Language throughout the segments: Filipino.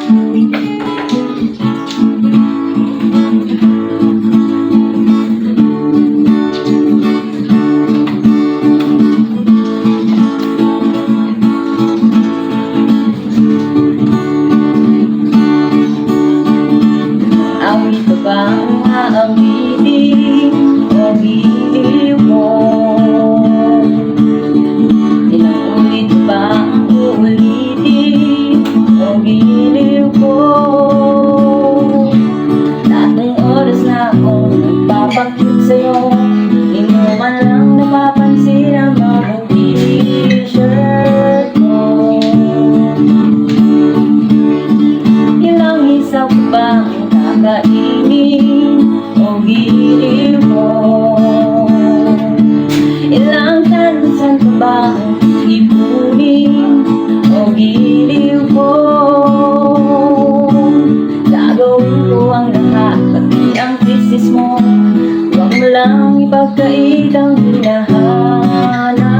Awit pa bang aawitin o giliw mo? Ilang ulit ba ang uulitin o giliw ko? Tatlong oras na akong nagpapakyut sa'yo, di mo man lang napapansin ang mga t-shirt mo. Ilang isaw pa ba ang kakainin o giliw mo? Ilang tansan pa ba ang ipunin o giliw ko? Gagawin ko ang lahat, pati ang thesis mo. Huwag mo lang ipagkait ang hinahanap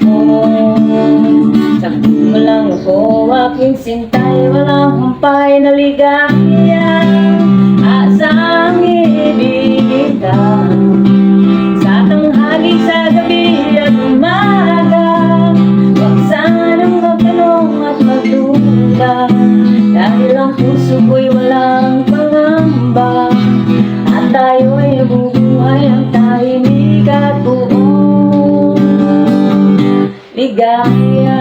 mo. Sabi mo lang ako, aking sintay, walang humpay na ligaya. Asang ibigin ka sa tanghali, sa gabi at umaga. Huwag sanang magtanong at magduda, dahil ang puso ko'y walang pangamba. At tayo'y nabubuhay ng tahimik at buong ligaya.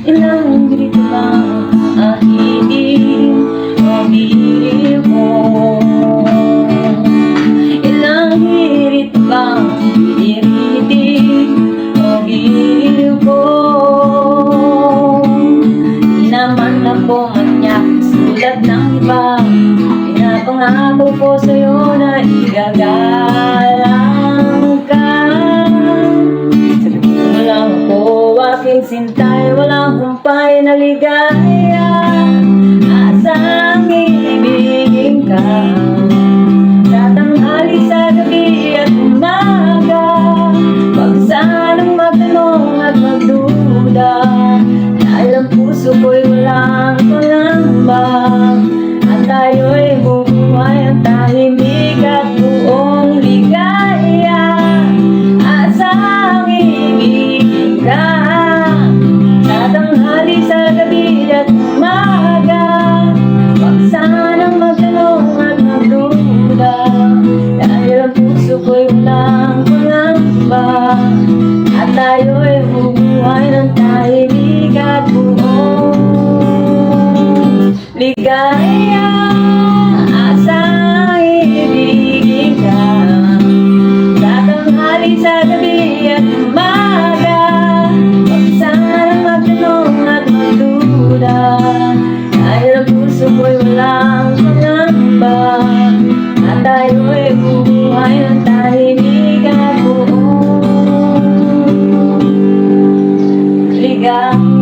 Ilang grito bang ahitin o giliw mo? Ilang hirit bang hiritin o giliw ko? Di naman ako manyak sulat ng iba, pinapangako ko sa'yo na igagalang ka. Sabi mo lang ako, aking sintay, walang humpay na ligaya. Asang ibigin ka sa tanghali, sa gabi at umaga. Huwag sanang magtanong at magduda, dahil ang puso ko'y walang pangamba. At tayo'y bubuhay ang tahimik at buong ligaya. Asang ibigin ka sa tanghali, sa gabi at umaga. Huwag sanang magtanong at magduda, dahil ang puso ko'y walang pangamba. At tayo'y bubuhay ng tahimik at buong ligaya. Asang ibigin ka sa tanghali, sa gabi at umaga. Huwag sanang magtanong at magduda, dahil ang puso ko'y walang pangamba. At tayo'y bubuhay ng tahimik at buong ligaya.